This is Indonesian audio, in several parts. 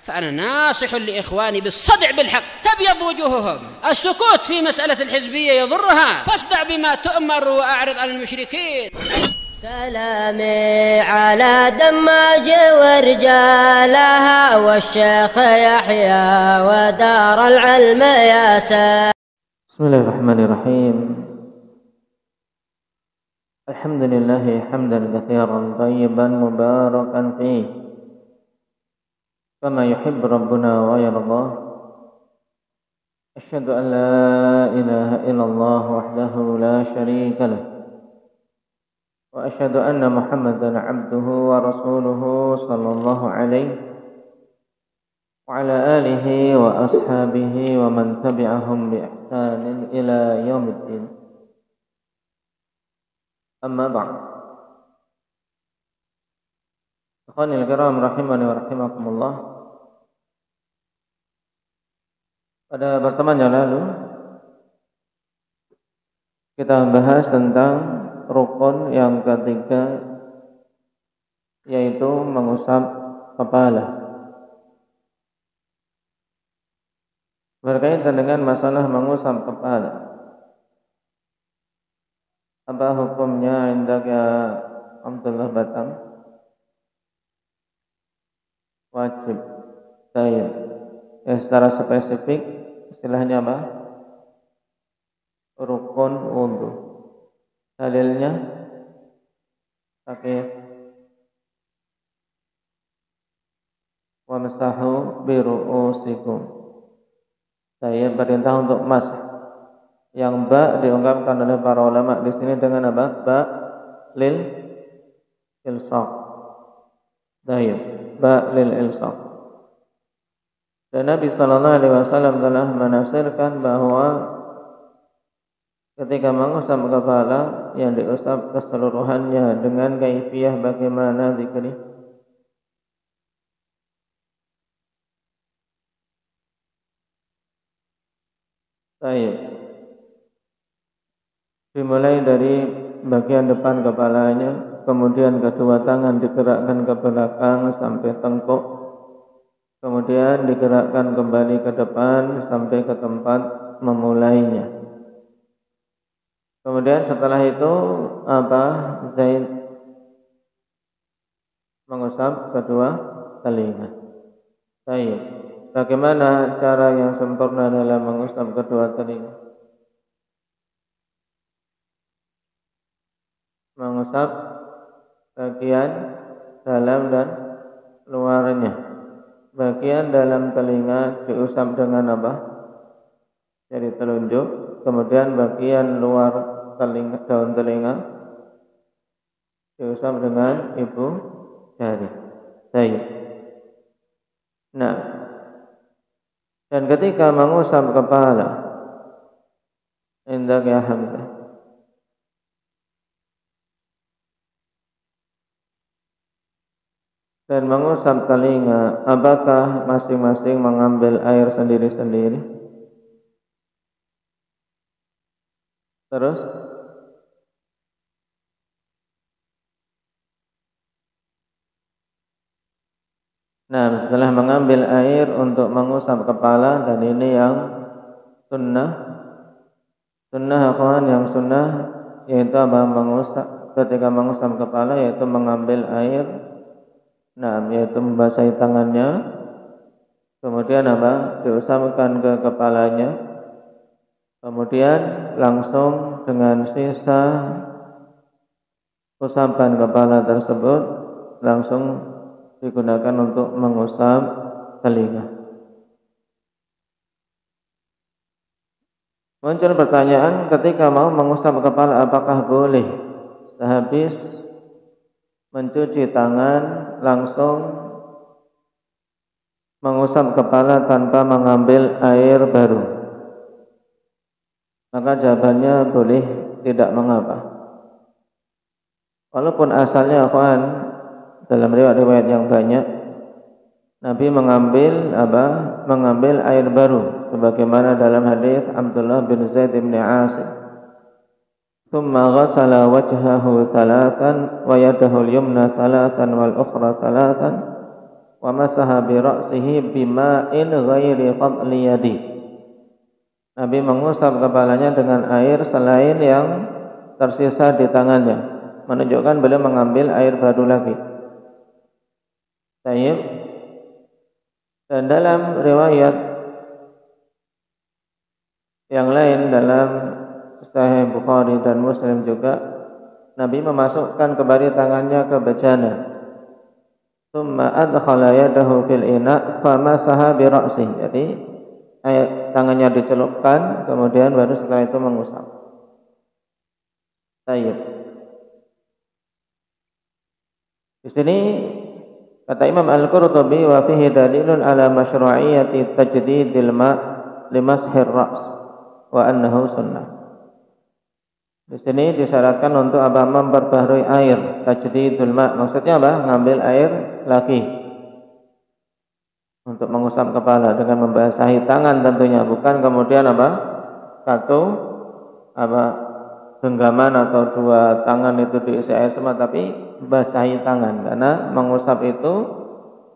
فأنا ناصح لإخواني بالصدع بالحق تبيض وجوههم. السكوت في مسألة الحزبية يضرها، فاصدع بما تؤمر وأعرض عن المشركين. سلامي على دماج ورجالها والشيخ يحيى ودار العلم ياسر. بسم الله الرحمن الرحيم. الحمد لله حمدا كثيرا طيبا مباركا فيه كما يحب ربنا ويرضى. أشهد أن لا إله إلا الله وحده لا شريك له، وأشهد أن محمدا عبده ورسوله صلى الله عليه وعلى آله وأصحابه ومن تبعهم بإحسان إلى يوم الدين. أما بعد. Ikhwanil kiram rahimani wa rahimakumullah. Pada pertemuan yang lalu kita membahas tentang rukun yang ketiga, yaitu mengusap kepala. Berkaitan dengan masalah mengusap kepala, apa hukumnya indaka Abdullah Batam? Wajib. Baik. Secara spesifik istilahnya apa? Rukun wudu. Dalilnya sakit. Wamsahu biru'usikum. Saya perintah untuk masah. Yang ba diungkapkan oleh para ulama di sini dengan apa? Ba lil ilsaq. Baik. Ba lil ilsaq. Dan Nabi sallallahu alaihi wasallam telah menafsirkan bahwa ketika mengusap kepala yang diusap keseluruhannya dengan kaifiyah bagaimana zikri. Baik. Dimulai dari bagian depan kepalanya, kemudian kedua tangan digerakkan ke belakang sampai tengkuk, kemudian digerakkan kembali ke depan sampai ke tempat memulainya. Kemudian setelah itu Zaid mengusap kedua telinga. Baik. Bagaimana cara yang sempurna dalam mengusap kedua telinga? Mengusap bagian dalam dan luarnya. Bagian dalam telinga diusap dengan apa? Jari telunjuk. Kemudian bagian luar telinga, daun telinga diusap dengan ibu jari. Baik. Nah, dan ketika mengusap kepala, indak ya Hamzah, dan mengusap telinga, apakah masing-masing mengambil air sendiri-sendiri? Terus setelah mengambil air untuk mengusap kepala, dan ini yang sunnah akhwan, yang sunnah yaitu apa? Mengusap, ketika mengusap kepala yaitu mengambil air, yaitu membasahi tangannya, kemudian apa? Diusapkan ke kepalanya, kemudian langsung dengan sisa usapan kepala tersebut langsung digunakan untuk mengusap telinga. Muncul pertanyaan, ketika mau mengusap kepala apakah boleh sehabis mencuci tangan langsung mengusap kepala tanpa mengambil air baru? Maka jawabannya boleh, tidak mengapa. Walaupun asalnya akhwan dalam riwayat-riwayat yang banyak Nabi mengambil air baru, sebagaimana dalam hadis Abdullah bin Zaid bin Asim. Thumma ghasala wajhahu thalathan wa yadahu al-yumna thalathan wal ukhra thalathan wa masaha bi ra'sihi bima'in ghairi fadli yadi. Nabi mengusap kepalanya dengan air selain yang tersisa di tangannya, menunjukkan beliau mengambil air baru lagi. Baik. Dan dalam riwayat yang lain dalam Sahih Bukhari dan Muslim juga, Nabi memasukkan kebari tangannya ke bejana. Tsumma adkhala yadahu fil ina' famasaha bi ra'sihi. Jadi tangannya dicelupkan, kemudian baru setelah itu mengusap. Baik. Di sini kata Imam Al-Qurtubi, wa fihi dalilun ala masyru'iyyati tajdidil ma' limashir ra's wa annahu sunnah. Di sini disyaratkan untuk apa? Memperbaharui air, tajdidul ma'. Maksudnya apa? Ngambil air lagi untuk mengusap kepala dengan membasahi tangan tentunya, bukan kemudian apa? Satu apa? Genggaman atau dua tangan itu diisi air semua, tapi basahi tangan, karena mengusap itu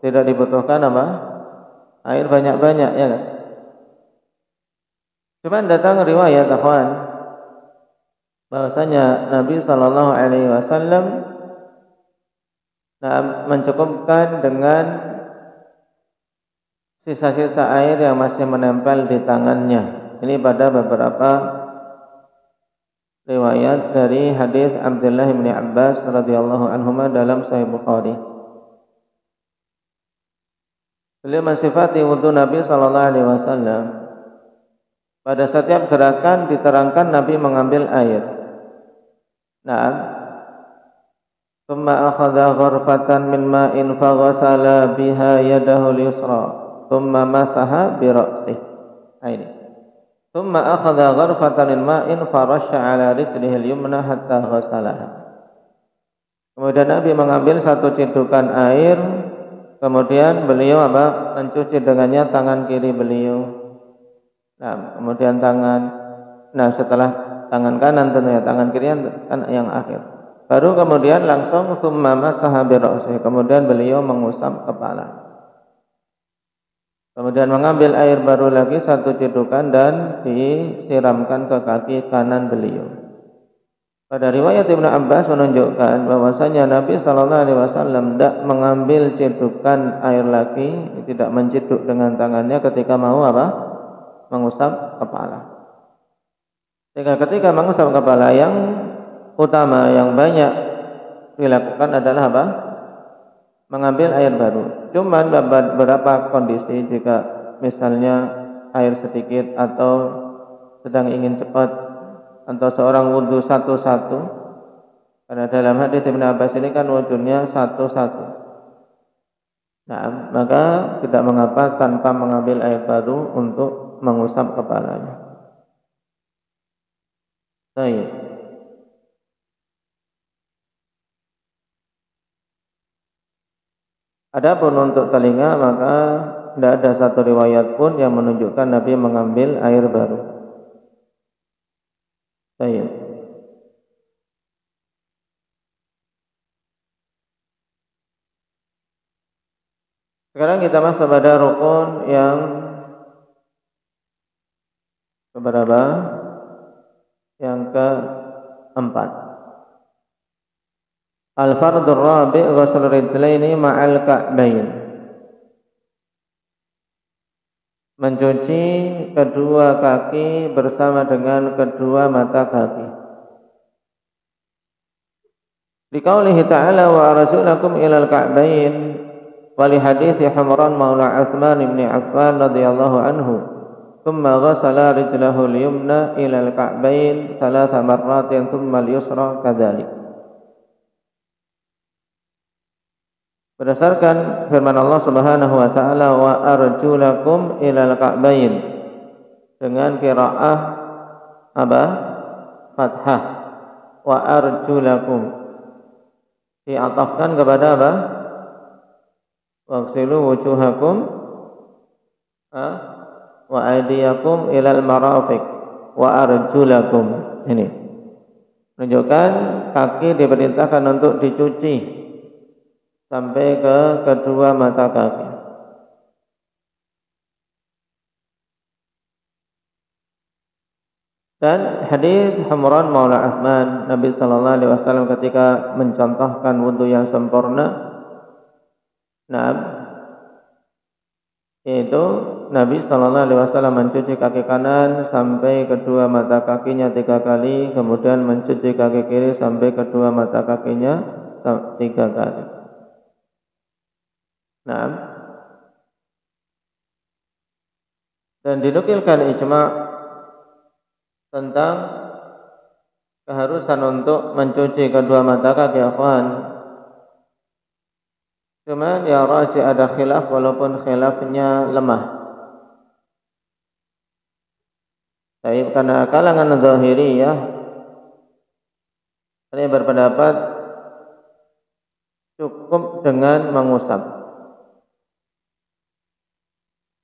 tidak dibutuhkan apa? Air banyak-banyak, ya kan? Cuma datang riwayat akhwan bahwasanya Nabi sallallahu alaihi wasallam mencukupkan dengan sisa-sisa air yang masih menempel di tangannya. Ini pada beberapa riwayat dari hadis Abdullah bin Abbas radhiyallahu anhuma dalam Sahih Bukhari. Beliau mensifati wudu Nabi sallallahu alaihi wasallam. Pada setiap gerakan diterangkan Nabi mengambil air. Nah, thumma akhadha ghurfatan min ma'in faghasala biha yadahu al-yusra, thumma masaha bi ra'sihi. Ini. Thumma akhadha ghurfatan min ma'in farasha 'ala rijlihi al-yumna hatta ghasalaha. Kemudian Nabi mengambil satu cedukan air, kemudian beliau mencuci dengannya tangan kiri beliau. Nah, kemudian setelah tangan kanan tentunya, tangan kiri kan yang akhir. Baru kemudian langsung thumma masaha bi ra'sihi, kemudian beliau mengusap kepala. Kemudian mengambil air baru lagi satu cedukan dan disiramkan ke kaki kanan beliau. Pada riwayat Ibnu Abbas menunjukkan bahwasanya Nabi sallallahu alaihi wasallam tidak mengambil cedukan air lagi, tidak menciduk dengan tangannya ketika mau mengusap kepala. Sehingga ketika mengusap kepala, yang utama, yang banyak dilakukan adalah mengambil air baru. Cuman beberapa kondisi, jika misalnya air sedikit atau sedang ingin cepat, atau seorang wudhu satu-satu, karena dalam hadis Ibnu Abbas ini kan wudhunya satu-satu. Nah, maka tidak mengapa tanpa mengambil air baru untuk mengusap kepalanya. Baik. Adapun untuk telinga, maka tidak ada satu riwayat pun yang menunjukkan Nabi mengambil air baru. Baik. Sekarang kita masuk pada rukun yang keberapa? Yang keempat. Al-fardhu rabi' ghusl rijlaini ma'al ka'bain. Mencuci kedua kaki bersama dengan kedua mata kaki. Liqaulihi ta'ala wa arjulakum ilal ka'bain, wa li hadithi Humran maula Utsman bin Affan radhiyallahu anhu. ثم غسل رجله اليمنى إلى الكعبين 3 مرات ثم اليسرى كذلك. Berdasarkan firman Allah Subhanahu wa taala, wa arjulakum ilal ka'bain, dengan qiraah fathah, wa arjulakum diatafkan kepada waghsilu wujuhakum wa aydiyakum ilal marafiq wa arjulakum. Ini menunjukkan kaki diperintahkan untuk dicuci sampai ke kedua mata kaki. Dan hadis Humran Maula Utsman, Nabi sallallahu alaihi wasallam ketika mencontohkan wudu yang sempurna, yaitu Nabi sallallahu alaihi wasallam mencuci kaki kanan sampai kedua mata kakinya 3 kali, kemudian mencuci kaki kiri sampai kedua mata kakinya 3 kali. Dan dinukilkan ijma' tentang keharusan untuk mencuci kedua mata kaki, akhwan. Cuma ya rajih ada khilaf, walaupun khilafnya lemah. Baik, karena kalangan Zahiriyah ini berpendapat cukup dengan mengusap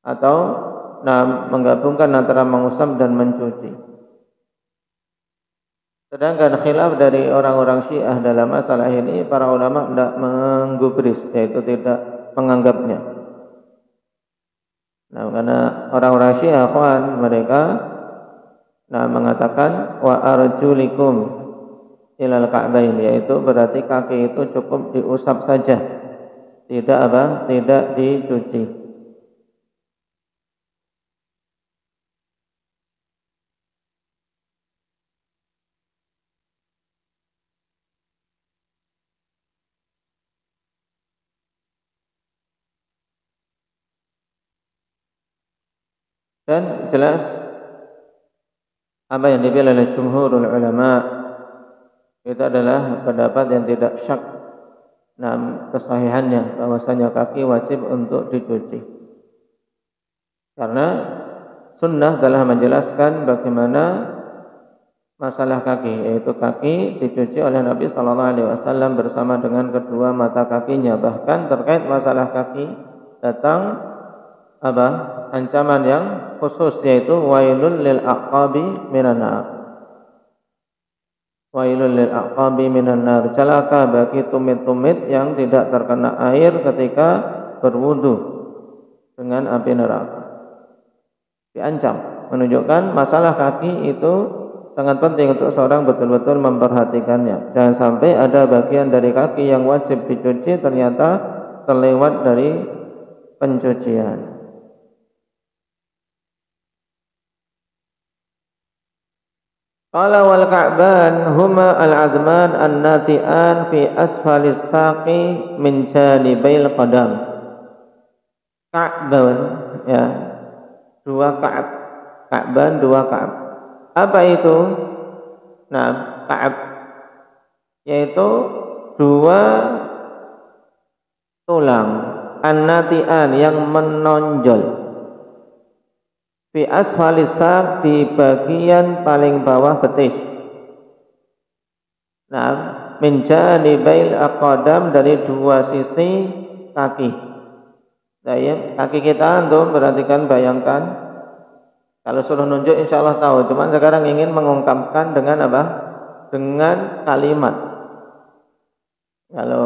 atau menggabungkan antara mengusap dan mencuci. Sedangkan khilaf dari orang-orang Syiah dalam masalah ini, para ulama tidak menggubris, yaitu tidak menganggapnya. Karena orang-orang Syiah, mereka mengatakan wa arjulikum ilal ka'bain, yaitu berarti kaki itu cukup diusap saja, tidak dicuci. Dan jelas apa yang dipilih oleh jumhurul ulama itu adalah pendapat yang tidak syak kesahihannya, bahwasanya kaki wajib untuk dicuci. Karena sunnah telah menjelaskan bagaimana masalah kaki, yaitu kaki dicuci oleh Nabi sallallahu alaihi wasallam bersama dengan kedua mata kakinya. Bahkan terkait masalah kaki datang ancaman yang khusus, yaitu wailul lil aqabi minan nar. Wailul lil aqabi minan nar, celaka bagi tumit-tumit yang tidak terkena air ketika berwudu dengan api neraka. Diancam, menunjukkan masalah kaki itu sangat penting untuk seorang betul-betul memperhatikannya. Jangan sampai ada bagian dari kaki yang wajib dicuci ternyata terlewat dari pencucian. Qala wal ka'ban huma al-'azman an-nati'an fi asfalis saqi min janibail qadam. Ka'ban, ya, dua ka'ab. Ka'ban, dua ka'ab. Apa itu? Ka'ab yaitu dua tulang an-nati'an yang menonjol. Fi asfalis saq, di bagian paling bawah betis. Min janibail aqdam, dari dua sisi kaki. Kaki kita antum perhatikan, bayangkan. Kalau suruh nunjuk insyaallah tahu, cuman sekarang ingin mengungkapkan dengan apa? Dengan kalimat. Kalau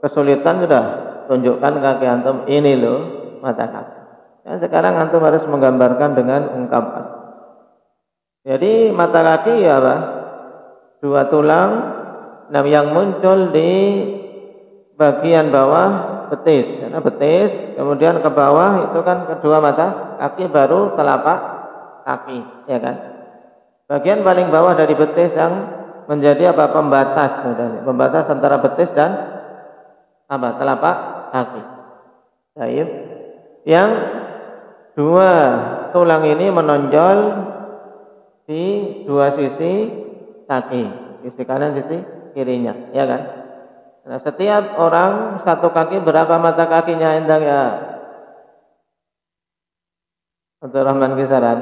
kesulitan sudah tunjukkan kaki antum, ini loh mata kaki. Dan sekarang antum harus menggambarkan dengan ungkapan. Jadi mata kaki ya apa? Dua tulang yang muncul di bagian bawah betis. Karena betis, kemudian ke bawah itu kan kedua mata kaki, baru telapak kaki, ya kan? Bagian paling bawah dari betis yang menjadi apa? Pembatas, pembatas antara betis dan apa? Telapak kaki. Baik. Yang dua tulang ini menonjol di dua sisi kaki, sisi kanan, sisi kirinya, ya kan? Nah, setiap orang satu kaki, berapa mata kakinya endang ya? Abdul Rahman kisaran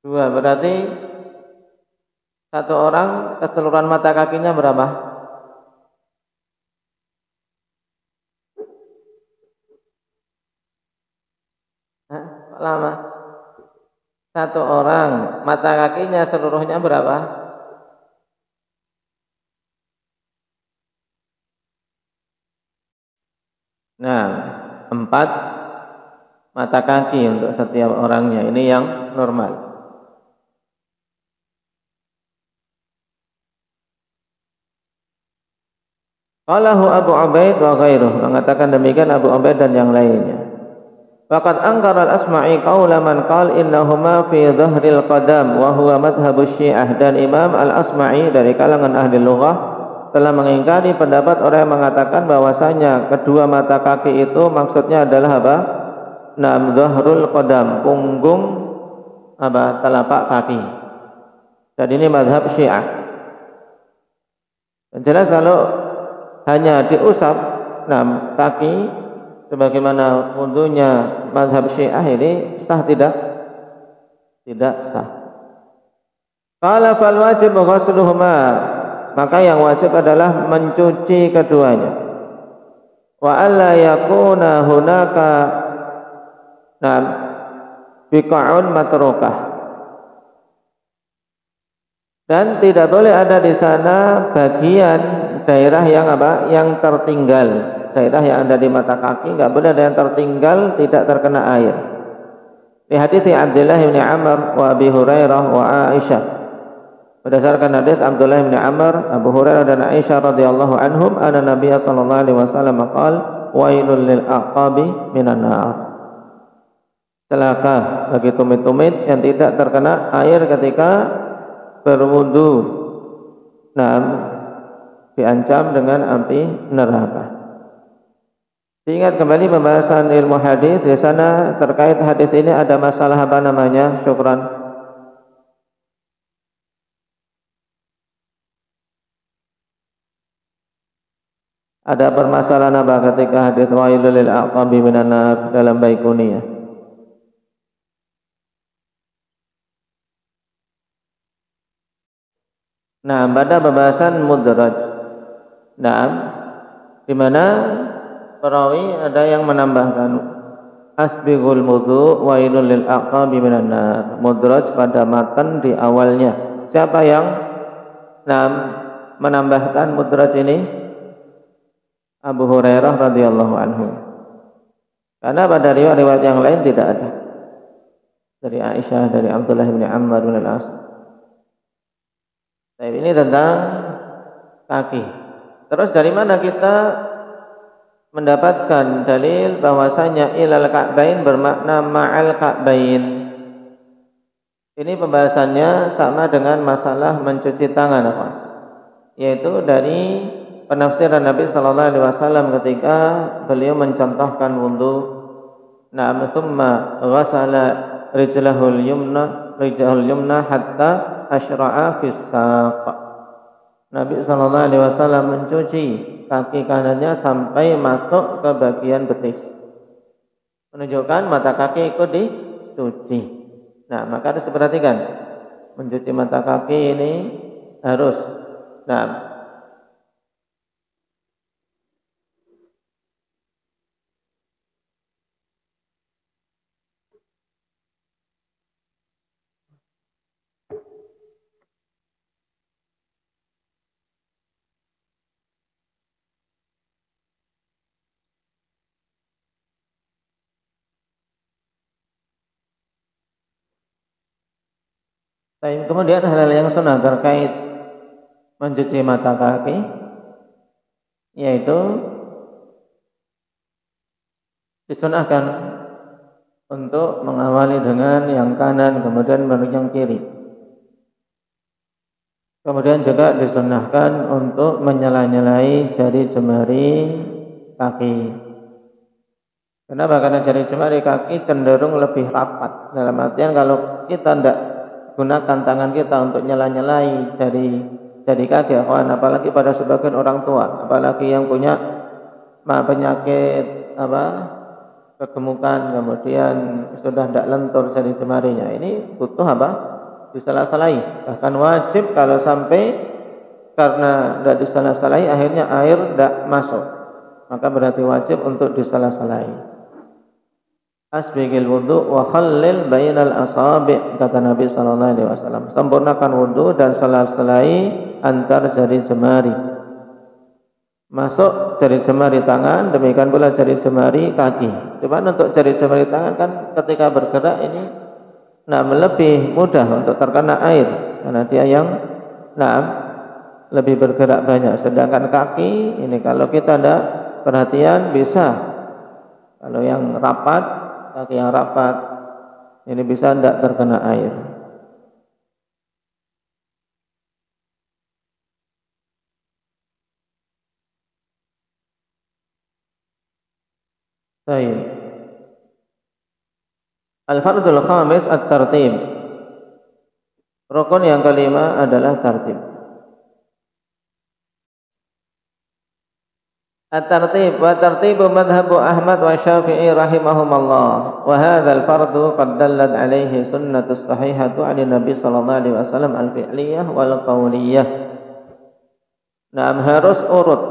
dua, berarti satu orang keseluruhan mata kakinya berapa? Lama. Satu orang mata kakinya seluruhnya berapa? 4 mata kaki untuk setiap orangnya. Ini yang normal. Qalahu Abu Ubaid wa ghairuh, mengatakan demikian Abu Ubaid dan yang lainnya. Faqad angkara al-Asma'i qaula man qala innahuma fi dhahril qadam wa huwa madhhabu Syiah, dan Imam al-Asma'i dari kalangan ahli lughah telah mengingkari pendapat orang yang mengatakan bahwasanya kedua mata kaki itu maksudnya adalah apa? Nam dhahrul qadam, punggung apa? Telapak kaki. Dan ini madhab Syiah. Dan jelas kalau hanya diusap kaki sebagaimana wudunya mazhab Syiah ini sah tidak? Tidak sah. Qala fal wajib ghusluhuma, maka yang wajib adalah mencuci keduanya. Wa alla yakuna hunaka biqa'un matrukah, dan tidak boleh ada di sana bagian daerah yang apa? Yang tertinggal. Daerah yang ada di mata kaki enggak boleh ada yang tertinggal, tidak terkena air. Di hadis Abdullah bin Amr wa Abi Hurairah wa Aisyah. Berdasarkan hadis Abdullah bin Amr, Abu Hurairah dan Aisyah radhiyallahu anhum, anna Nabi sallallahu alaihi wasallam qala wailul lil aqabi minan nar. Celaka bagi tumit-tumit yang tidak terkena air ketika berwudu. Diancam dengan api neraka. Diingat kembali pembahasan ilmu hadis. Di sana terkait hadis ini ada masalah apa namanya? Syukran. Ada permasalahan apa ketika hadis wailul lil aqabi minan nar dalam Baiquniyah? Pada pembahasan mudraj. Di mana perawi ada yang menambahkan asbighul wudu wailul lil aqabi minan nar, mudraj pada matan di awalnya. Siapa yang menambahkan mudraj ini? Abu Hurairah radhiyallahu anhu. Karena pada riwayat yang lain tidak ada. Dari Aisyah, dari Abdullah bin Amr bin al-As. Ini tentang kaki. Terus dari mana kita mendapatkan dalil bahwasanya ilal ka'bain bermakna ma'al ka'bain? Ini pembahasannya sama dengan masalah mencuci tangan, yaitu dari penafsiran Nabi sallallahu alaihi wasallam ketika beliau mencontohkan wudu. Thumma ghasala rijlahul yumna hatta asyra'a fis saq. Nabi sallallahu alaihi wasallam mencuci kaki kanannya sampai masuk ke bagian betis. Menunjukkan mata kaki ikut dicuci. Maka harus diperhatikan. Mencuci mata kaki ini harus. Kemudian hal-hal yang sunnah terkait mencuci mata kaki, yaitu disunahkan untuk mengawali dengan yang kanan, kemudian baru yang kiri. Kemudian juga disunahkan untuk menyela-nyelai jari jemari kaki. Kenapa? Karena jari jemari kaki cenderung lebih rapat. Dalam artian kalau kita tidak gunakan tangan kita untuk nyela-nyelai jari kaki, apalagi pada sebagian orang tua, apalagi yang punya penyakit kegemukan, kemudian sudah tidak lentur jari jemarinya, ini butuh disela-selai. Bahkan wajib kalau sampai karena tidak disela-selai akhirnya air tidak masuk, maka berarti wajib untuk disela-selai. Asbigil wudu wa khallil bainal asabi', kata Nabi sallallahu alaihi wasallam. Sempurnakan wudu dan sela-selai antar jari jemari. Masuk jari jemari tangan, demikian pula jari jemari kaki. Cuman untuk jari-jari tangan kan ketika bergerak ini lebih mudah untuk terkena air karena dia yang lebih bergerak banyak. Sedangkan kaki ini kalau kita tidak perhatian bisa, kalau yang rapat, kaki yang rapat ini bisa tidak terkena air. Baik. Al-fardul khamis at-tartib. Rukun yang kelima adalah tartib. At-tartib wa tartibu madhabu Ahmad wa Syafi'i rahimahumallah. Wa hadzal fardu qad dallat alaihi sunnatus sahihatu 'ani Nabi sallallahu alaihi wasallam al-fi'liyah wal qauliyah. Harus urut,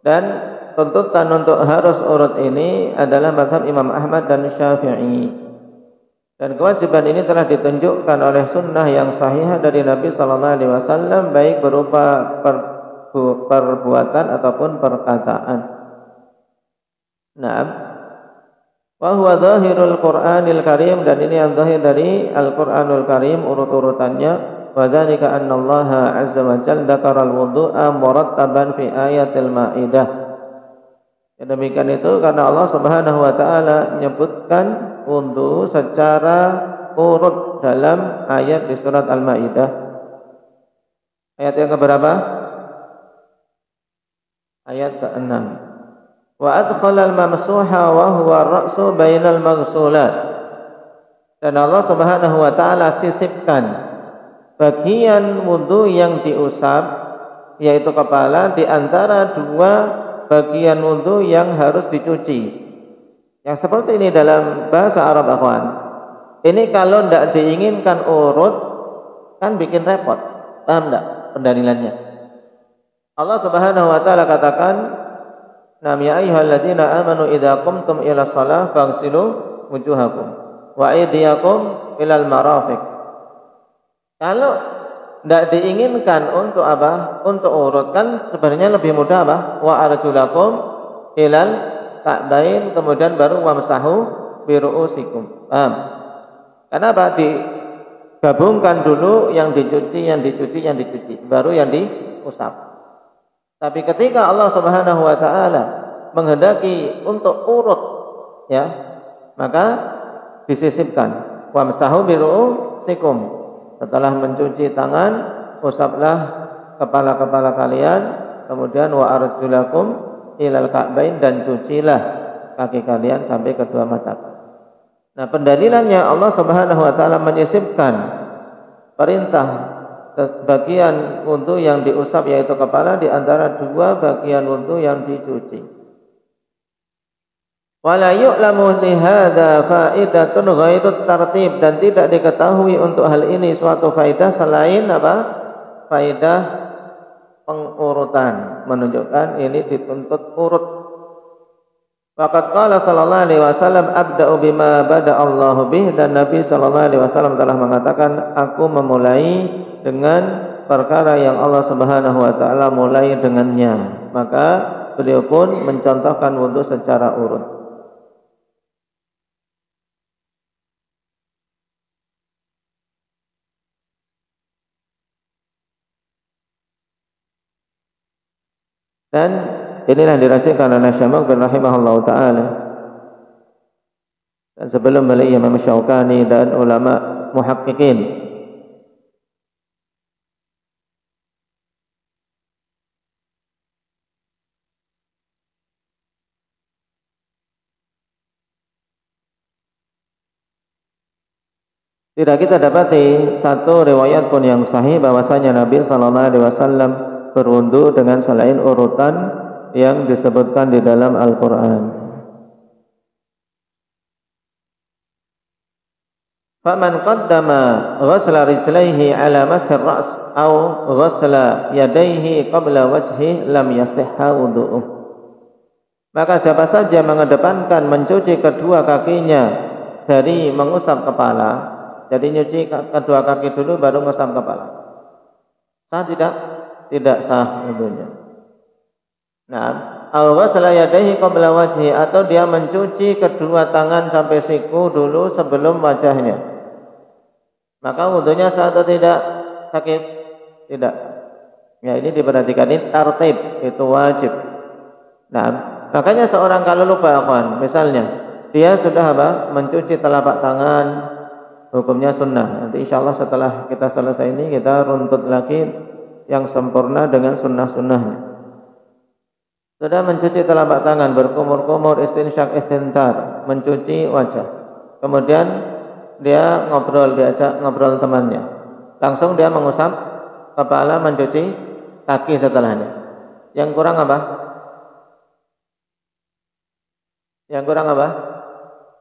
dan tuntutan untuk harus urut ini adalah mazhab Imam Ahmad dan Syafi'i. Dan kewajiban ini telah ditunjukkan oleh sunnah yang sahihah dari Nabi sallallahu alaihi wasallam, baik berupa perbuatan ataupun perkataan. Wa huwa zahirul Qur'anil Karim, dan ini yang zahir dari Al-Qur'anul Karim urut-urutannya. Wa dzalika anna Allah azza wa jalla dzakara al-wudu'a murattaban fi ayatil Maidah. Demikian itu karena Allah Subhanahu wa taala menyebutkan wudu secara urut dalam ayat di surat Al-Maidah. Ayat yang keberapa? Ayat ke-6. Wa adkhala al-mamsuha wa huwa ar-ra'su bainal maghsulat. Dan Allah Subhanahu wa taala sisipkan bagian wudu yang diusap, yaitu kepala, di antara dua bagian wudu yang harus dicuci. Yang seperti ini dalam bahasa Arab, akhwan. Ini kalau tidak diinginkan urut kan bikin repot. Paham tidak pendalilannya? Allah Subhanahu wa taala katakan, ya ayyuhalladzina amanu idza qumtum ila shalah faghsilu wujuhakum wa aydiyakum ilal marafiq. Kalau tidak diinginkan untuk apa? Untuk urut, kan sebenarnya lebih mudah apa? Wa arjulakum ilal ka'bain, kemudian baru wamsahu bi ru'usikum. Paham? Kenapa digabungkan dulu yang dicuci, baru yang diusap. Tapi ketika Allah Subhanahu wa taala menghendaki untuk urut, ya, maka disisipkan wamsahu bi ru'usikum. Setelah mencuci tangan, usaplah kepala-kepala kalian, kemudian wa arjulakum ilal ka'bain, dan cucilah kaki kalian sampai kedua mata. Nah, pendalilannya Allah Subhanahu wa taala menyisipkan perintah bagian wudu yang diusap yaitu kepala di antara dua bagian wudu yang dicuci. Wala yu'lamu li hadza fa'idatun ghairu tartib, dan tidak diketahui untuk hal ini suatu faidah selain apa? Faidah pengurutan, menunjukkan ini dituntut urut. Faqad qala sallallahu alaihi wasallam abda'u bima bada Allahu bih, dan Nabi sallallahu alaihi wasallam telah mengatakan, aku memulai dengan perkara yang Allah Subhanahu wa taala mulai dengannya. Maka beliau pun mencontohkan wudu secara urut. Dan inilah dirasakan oleh Syamag bin rahimahullah ta'ala. Dan sebelum beliau Imam Syaukani dan ulama muhaqqiqin. Tidak kita dapati satu riwayat pun yang sahih bahwasanya Nabi sallallahu alaihi wasallam berwudu dengan selain urutan yang disebutkan di dalam Al-Quran. Faman qaddama ghasla rijlaihi ala masir ra's aw ghasla yadaihi qabla wajhi lam yasihha wudu'uh. Maka siapa saja mengedepankan mencuci kedua kakinya dari mengusap kepala, jadi nyuci kedua kaki dulu baru mengusap kepala, sah tidak? Tidak sah wudunya. Nah, Aw ghasala yadayhi qabla wajhi, atau dia mencuci kedua tangan sampai siku dulu sebelum wajahnya. Maka wudunya sah atau tidak? Sakit? Tidak. Ya, ini diperhatikan, ini tartib, itu wajib. Nah, makanya seorang kalau lupa, akhwan, misalnya dia sudah mencuci telapak tangan, hukumnya sunnah. Nanti insyaallah setelah kita selesai ini kita runtut lagi yang sempurna dengan sunnah-sunnahnya. Sudah mencuci telapak tangan, berkumur-kumur, istinsyak, istintar, mencuci wajah. Kemudian dia diajak ngobrol temannya. Langsung dia mengusap kepala, mencuci kaki setelahnya. Yang kurang apa? Yang kurang apa?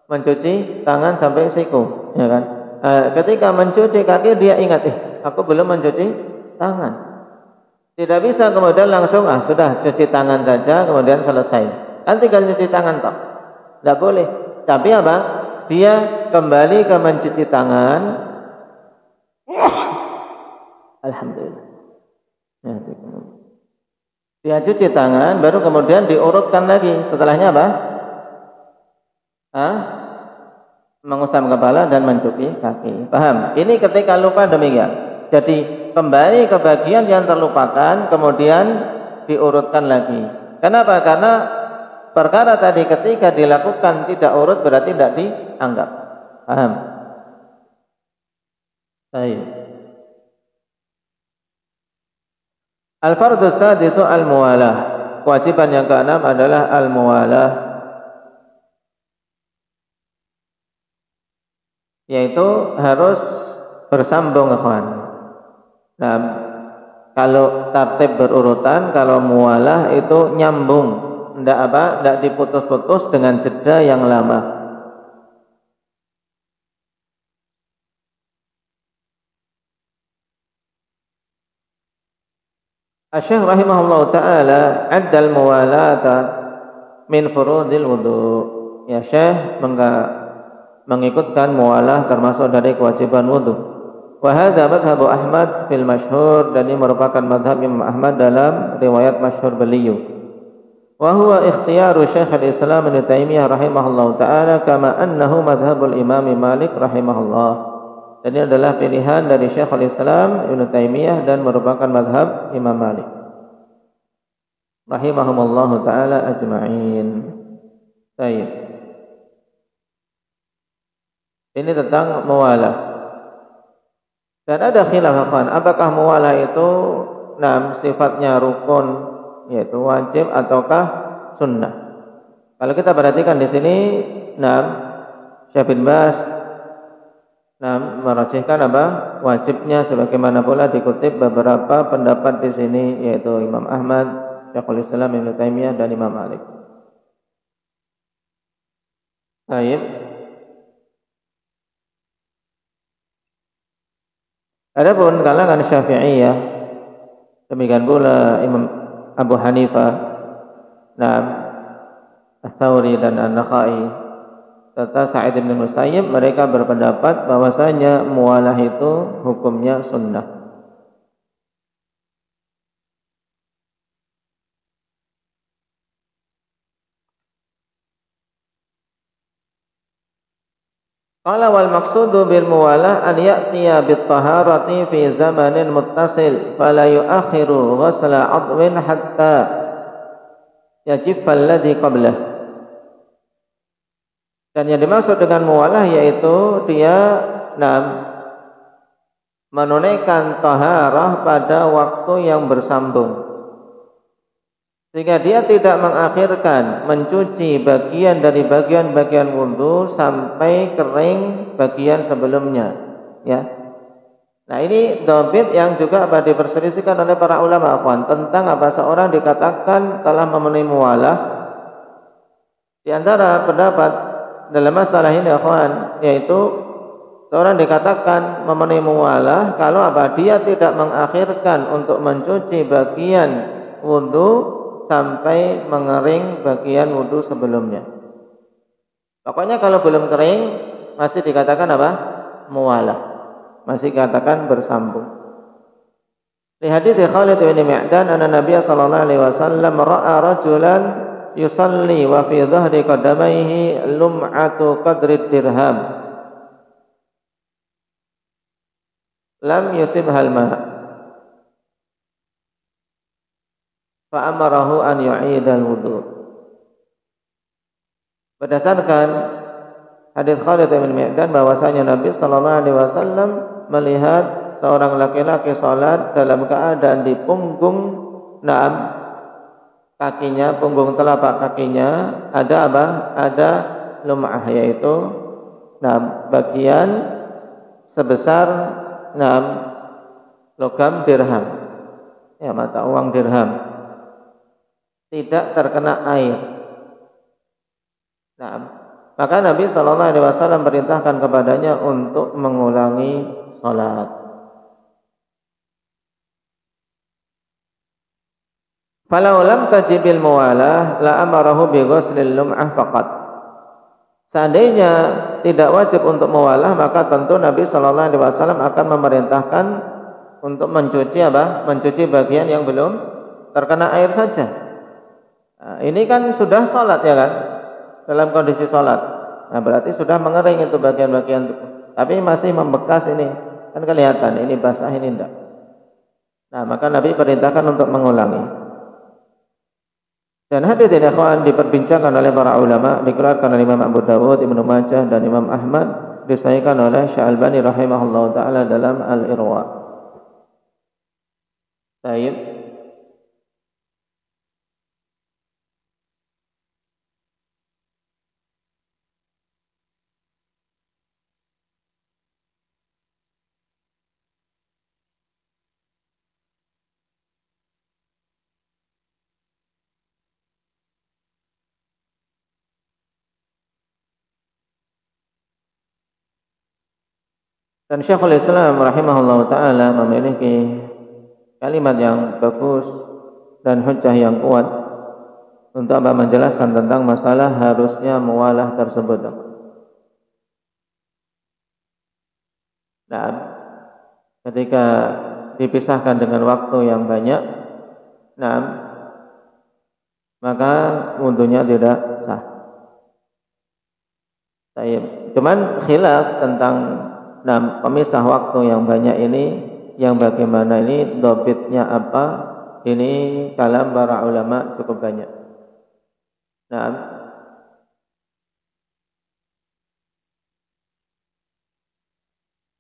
Mencuci tangan sampai siku, ya kan? Ketika mencuci kaki dia ingat, aku belum mencuci tangan. Tidak bisa kemudian langsung sudah cuci tangan saja kemudian selesai. Nanti kan cuci tangan toh. Tidak boleh. Tapi apa? Dia kembali ke mencuci tangan. Alhamdulillah. Dia cuci tangan baru kemudian diurutkan lagi. Setelahnya apa? Mengusap kepala dan mencuci kaki. Paham? Ini ketika lupa demikian. Jadi kembali ke bagian yang terlupakan kemudian diurutkan lagi. Kenapa? Karena perkara tadi ketika dilakukan tidak urut berarti tidak dianggap. Paham? Baik. Al-fardhu sadisu al-muwalah. Kewajiban yang keenam adalah al-muwalah, yaitu harus bersambung, ikhwan. Nah, kalau tartib berurutan, kalau muwalah itu nyambung, tidak diputus-putus dengan jeda yang lama. Asy-Syaikh rahimahullah taala addal muwalata min furudil wudu. Ya, Syekh mengikutkan muwalah termasuk dari kewajiban wudu. Wa hadza madhhabu Ahmad fil masyhur, dan ini merupakan madhab Imam Ahmad dalam riwayat masyhur beliau. Wa huwa ikhtiyaru Syekh al-Islam Ibnu Taimiyah rahimahullahu taala kama annahu madhhabul Imam Malik rahimahullah. Dan ini adalah pilihan dari Syekh al-Islam Ibnu Taimiyah dan merupakan madhab Imam Malik rahimahumullahu taala ajma'in. Baik. Ini tentang muwalah. Dan ada khilaf, apakah muwalah itu sifatnya rukun, yaitu wajib, ataukah sunnah. Kalau kita perhatikan di sini, Syekh bin Baz merajihkan wajibnya, sebagaimana pula dikutip beberapa pendapat di sini, yaitu Imam Ahmad, Syekhul Islam Ibnu Taimiyah dan Imam Malik. Baik. Adapun kalangan Syafi'iyah, demikian pula Imam Abu Hanifah, Ats-Tsauri dan An-Nakhai serta Sa'id bin Musayyib, mereka berpendapat bahwasanya muwalah itu hukumnya sunnah. Qala wal maqsudu bil muwalah an ya'tiya bit taharati fi zamanin muttasil fala yu'akhiru ghusla 'adwin hatta yajiffa alladhi qablah. Dan yang dimaksud dengan muwalah yaitu dia menunaikan taharah pada waktu yang bersambung, sehingga dia tidak mengakhirkan mencuci bagian dari bagian-bagian wudu sampai kering bagian sebelumnya, ya. Nah, ini dhabit yang juga diperselisihkan oleh para ulama, akhwan, tentang seorang dikatakan telah memenuhi muwalah. Di antara pendapat dalam masalah ini, akhwan, yaitu seorang dikatakan memenuhi muwalah kalau dia tidak mengakhirkan untuk mencuci bagian wudu sampai mengering bagian wudu sebelumnya. Pokoknya kalau belum kering masih dikatakan muwalah, masih dikatakan bersambung. Di hadits Khalid bin Mi'dan anna Nabiy sallallahu alaihi wasallam ra'a rajulan yusalli wa fi dhahri qadamaihi lum'atu qadri dirham lam yusibhal ma' fa amarahu an yu'idal wudu. Berdasarkan hadits Khalid bin Mi'dan bahwasanya Nabi sallallahu alaihi wasallam melihat seorang laki-laki salat dalam keadaan di punggung kakinya, punggung telapak kakinya ada apa? Ada lum'ah, yaitu bagian sebesar logam dirham, ya, mata uang dirham, tidak terkena air. Maka Nabi sallallahu alaihi wasallam perintahkan kepadanya untuk mengulangi salat. Falau lam tajibil muwalah la amarahu bi ghuslil lum'ah faqat. Seandainya tidak wajib untuk muwalah, maka tentu Nabi sallallahu alaihi wasallam akan memerintahkan untuk mencuci apa? Mencuci bagian yang belum terkena air saja. Nah, ini kan sudah salat, ya kan? Dalam kondisi salat. Nah, berarti sudah mengering itu bagian-bagian itu. Tapi masih membekas ini. Kan kelihatan ini basah, ini enggak. Nah, maka Nabi perintahkan untuk mengulangi. Dan hadis ini akan diperbincangkan oleh para ulama, dikeluarkan oleh Imam Abu Dawud, Ibnu Majah dan Imam Ahmad, disahihkan oleh Syalbani rahimahullah taala dalam Al-Irwa. Baik. Dan Syekhul Islam rahimahullah ta'ala memiliki kalimat yang bagus dan hujjah yang kuat untuk menjelaskan tentang masalah harusnya muwalah tersebut. Nah, ketika dipisahkan dengan waktu yang banyak, maka wudunya tidak sah. Cuman khilaf tentang pemisah waktu yang banyak ini, yang bagaimana ini, dobitnya apa, ini kalam para ulama cukup banyak.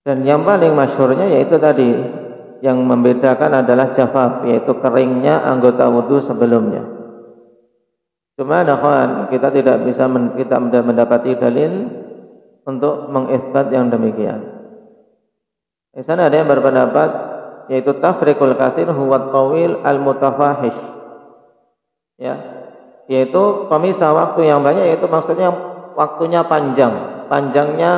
Dan yang paling masyhurnya yaitu tadi, yang membedakan adalah jafaf, yaitu keringnya anggota wudu sebelumnya. Cuma kita tidak bisa mendapati dalil untuk mengisbat yang demikian. Di sana ada yang berpendapat yaitu tafriqul katsir huwa tawil al-mutafahish. Ya, yaitu pemisah waktu yang banyak, yaitu maksudnya waktunya panjang, panjangnya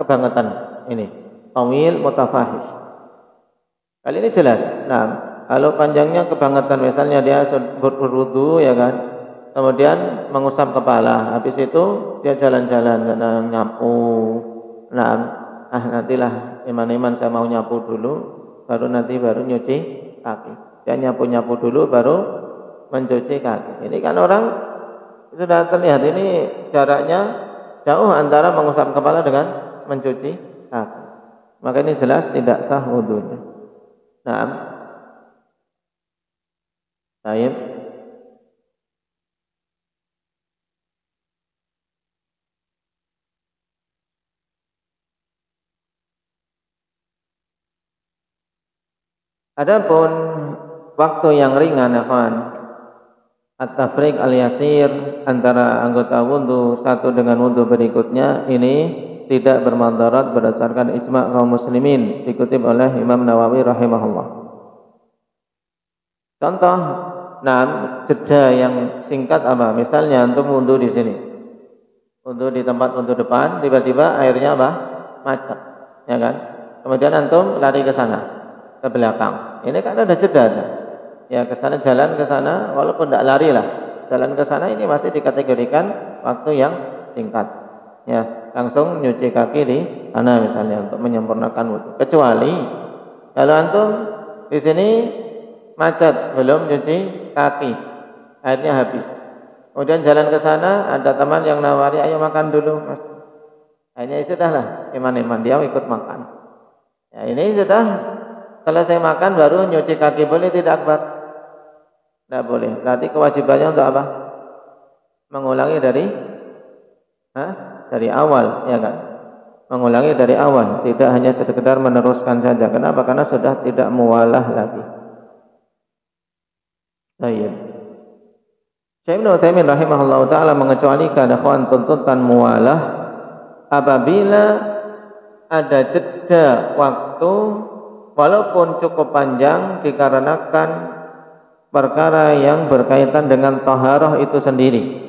kebangetan. Ini tawil mutafahish. Kali ini jelas. Kalau panjangnya kebangetan, misalnya dia berwudu, ya kan, kemudian mengusap kepala, habis itu dia jalan-jalan, nyapu. Nantilah iman-iman saya mau nyapu dulu, baru nyuci kaki. Dia nyapu dulu, baru mencuci kaki. Ini kan orang sudah terlihat ini jaraknya jauh antara mengusap kepala dengan mencuci kaki. Maka ini jelas tidak sah wudunya. Baik. Adapun waktu yang ringan, at-tafriq al-yasir antara anggota wudu satu dengan wudu berikutnya, ini tidak bermadarat berdasarkan ijma' kaum muslimin, dikutip oleh Imam Nawawi rahimahullah. Contoh, jeda yang singkat apa? Misalnya antum wudu di sini, wudu di tempat wudu depan, tiba-tiba airnya macet, ya kan? Kemudian antum lari ke sana, ke belakang. Ini kan ada jeda. Ya, ke sana, jalan ke sana, walaupun tidak lari lah, jalan ke sana, ini masih dikategorikan waktu yang singkat. Ya, langsung nyuci kaki di sana misalnya untuk menyempurnakan wudu. Kecuali kalau antum di sini macet, belum cuci kaki, airnya habis. Kemudian jalan ke sana, ada teman yang nawari, ayo makan dulu, Mas. Akhirnya sudahlah, iman-iman dia ikut makan. Ya, ini sudah selesai makan baru nyuci kaki, boleh tidak Akbar? Tidak boleh. Berarti kewajibannya untuk apa? Mengulangi dari awal, ya kan? Mengulangi dari awal, tidak hanya sekedar meneruskan saja. Kenapa? Karena sudah tidak muwalah lagi. Baik. Syekh Ibnu Utsaimin rahimahullah taala mengecualikan akhwan tuntutan muwalah apabila ada jeda waktu walaupun cukup panjang dikarenakan perkara yang berkaitan dengan taharah itu sendiri.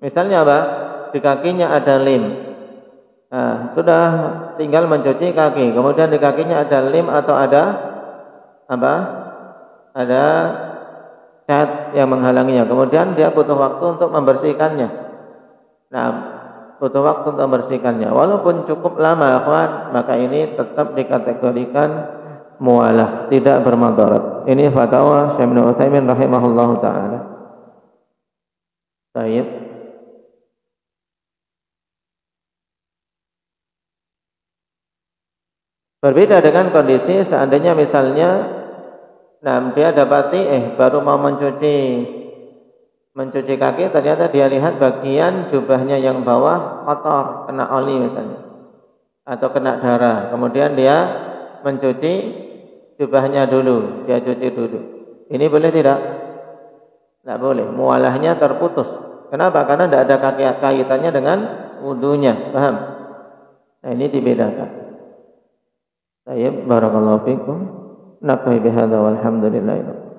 Misalnya apa? Di kakinya ada lim. Nah, sudah tinggal mencuci kaki. Kemudian di kakinya ada lim atau ada apa? Ada cat yang menghalanginya. Kemudian dia butuh waktu untuk membersihkannya. Nah, butuh waktu untuk membersihkannya. Walaupun cukup lama, akhwan, maka ini tetap dikategorikan muwalah, tidak bermadarat. Ini fatwa Syekh Ibnu Utsaimin rahimahullahu taala. Baik. Berbeda dengan kondisi seandainya misalnya dia dapati baru mau mencuci kaki, ternyata dia lihat bagian jubahnya yang bawah kotor, kena oli misalnya, atau kena darah. Kemudian dia mencuci jubahnya dulu, dia cuci dulu. Ini boleh tidak? Tidak boleh. Muwalahnya terputus. Kenapa? Karena tidak ada kaitannya dengan wudunya. Paham? Nah, ini dibedakan. Baik, barakallahu fikum. Nakfi bihadza walhamdulillah.